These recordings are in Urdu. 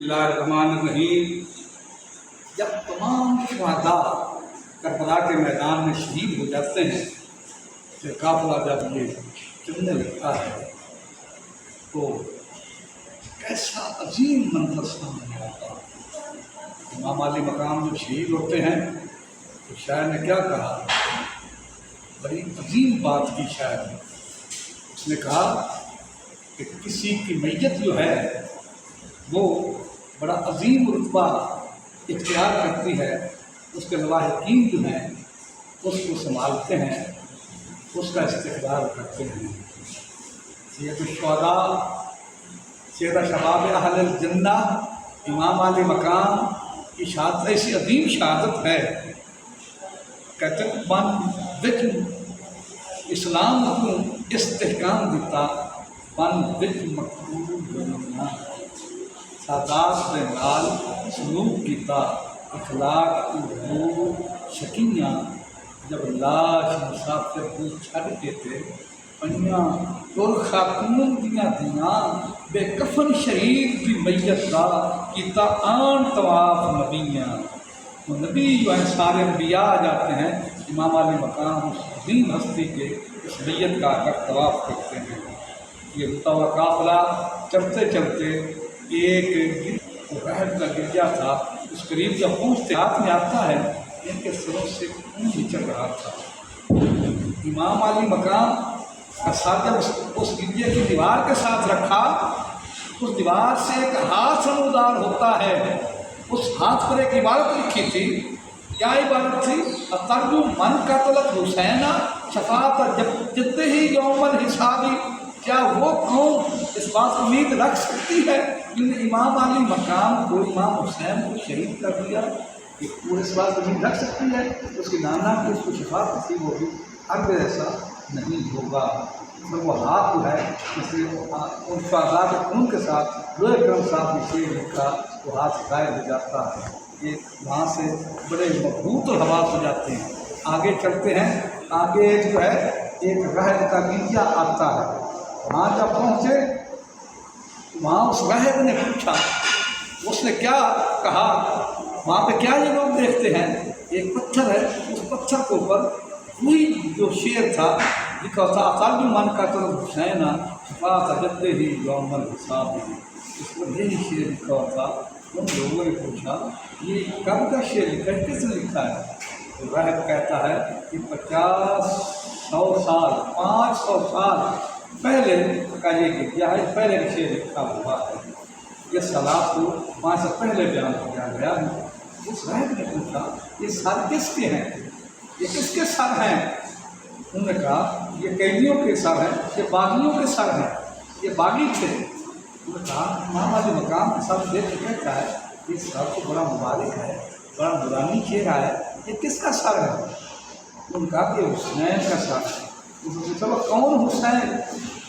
الرحیم۔ جب تمام شہداء کربلا کے میدان میں شہید ہو جاتے ہیں پھر قافلہ جب یہ چلنے لگتا ہے تو کیسا عظیم منظر سامنے آتا ہے۔ امام علی مقام جب شہید ہوتے ہیں تو شاعر نے کیا کہا، بڑی عظیم بات کی شاعر نے، اس نے کہا کہ کسی کی میت جو ہے وہ بڑا عظیم رتبہ اختیار کرتی ہے، اس کے لواحقین جو ہیں اس کو سنبھالتے ہیں، اس کا استقبال کرتے ہیں۔ سید الشہداء، سید شباب اہل الجنہ امام علی مقام کی شہادت ایسی عظیم شہادت ہے، کہتے ہیں من وچ اسلام کو استحکام دیتا، من وچ مقبول بننا، سادات دے نال سلوک کیتا، اخلاق کو شکیاں، جب لاش مسافر کو چھڑ کے تے پنیاں تر خاتون دیاں دیاں، بے کفن شہید کی میت دا کیتا آن طواف نبیاں۔ تو نبی جو ہیں سارے انبیاء آ جاتے ہیں، امام علی مقام اس عظیم ہستی کے اس میت کا آ کر طواف کرتے ہیں۔ یہ ہوتا ہوا قافلہ چلتے چلتے ایک رحم کا گرجا تھا، اس قریب جب پہنچتے ہاتھ میں آتا ہے، ان کے سروں سے خون بھی چل رہا تھا۔ امام علی مقام کا ساتھ جب اس گرجے کی دیوار کے ساتھ رکھا، اس دیوار سے ایک ہاتھ نمودار ہوتا ہے، اس ہاتھ پر ایک عبارت لکھی تھی۔ کیا عبارت تھی؟ ترجو من قتلت حسینہ شفاعت جدہ ہی یوم الحسابی۔ کیا وہ قوم اس بات کو امید رکھ سکتی ہے جن نے امام علی مقام کو، امام حسین کو شہید کر دیا، کہ وہ اس بات کو امید رکھ سکتی ہے اس کی نانا کی اس کو شفاعت نصیب ہوگی؟ اب ایسا نہیں ہوگا۔ پھر وہ ہاتھ جو ہے جسے ان شہداء کے خون کے ساتھ لوہے کرم صاحب نے شعر لکھا، وہ ہاتھ غائب ہو جاتا ہے۔ یہ وہاں سے بڑے مضبوط اور حواس ہو جاتے ہیں۔ آگے چلتے ہیں، آگے جو ہے ایک راہب کا گرجا آتا ہے۔ وہاں جب پہنچے وہاں اس راہب نے پوچھا، اس نے کیا کہا، وہاں پہ کیا یہ لوگ دیکھتے ہیں؟ ایک پتھر ہے، اس پتھر کے اوپر وہی جو شعر تھا لکھا تھا، ترجو من قتل حسین شفاعت جدہ ہی یوم الحساب۔ اس پر یہی شعر لکھا تھا۔ ان لوگوں نے پوچھا یہ کب کا شعر لکھا ہے، کس نے لکھا ہے؟ تو راہب کہتا ہے کہ 500 سال 500 سال پہلے کا یہ گرجا ہے، پہلے کا شعر لکھا ہوا ہے۔ یہ سلاد کو 5 سے پہلے بیان کیا گیا ہے۔ اس راہب نے پوچھا یہ سر کس کے ہیں، یہ کس کے سر ہیں؟ انہوں نے کہا یہ قیدیوں کے سر ہیں، یہ باغیوں کے سر ہیں، یہ باغی تھے۔ انہوں نے کہا امام علی مقام کے ساتھ دیکھ کے کہتا ہے یہ سر تو بڑا مبارک ہے، بڑا نورانی چہرہ ہے، یہ کس کا سر ہے؟ انہوں نے کہا کہ حسین کا سر ہے۔ انہوں نے کہا کون حسین؟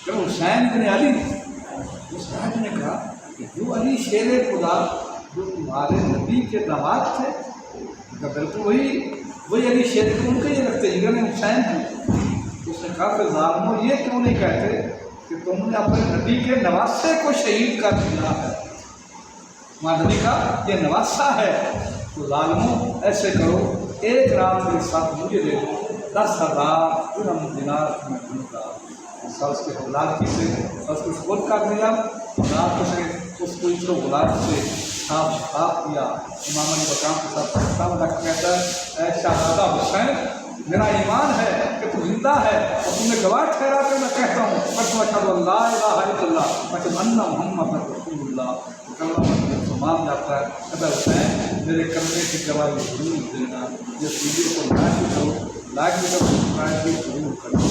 کہ حسین بن علی۔ اس راہب نے کہا کہ جو علی شیر خدا جو تمہارے نبی کے داماد تھے، بالکل وہی علی شیر کو ان کے یہ رکھتے جگر میں حسین ہیں۔ اس نے کہا کہ ظالموں یہ کیوں نہیں کہتے کہ تم نے اپنے نبی کے نواسے کو شہید کر دیا ہے، ہمارے نبی کا یہ نواسہ ہے، تو ظالموں ایسے کرو ایک رات کے ساتھ مجھے دے دو، 10,000 درہم دینار میں دوں گا۔ اس کے اولاد کی سے اس کو سپرد کر دیا، رات کو سے اس کو اس اولاد سے صاف شفاف کیا۔ امام علی مقام کے ساتھ خطاب رکھ کہتا ہے اے شہزادہ حسین، میرا ایمان ہے کہ تو زندہ ہے اور تم نے گواہ ٹھہرا کر میں کہتا ہوں اشہد ان لا الہ الا اللہ واشہد ان محمد رسول اللہ۔ کلمہ مسلمان جاتا ہے، اے حسین میرے کلمے کی گواہی ضرور دینا، یہ ویڈیو کو لائک کرو، لائک بھی کرو، سبسکرائب بھی ضرور کرو۔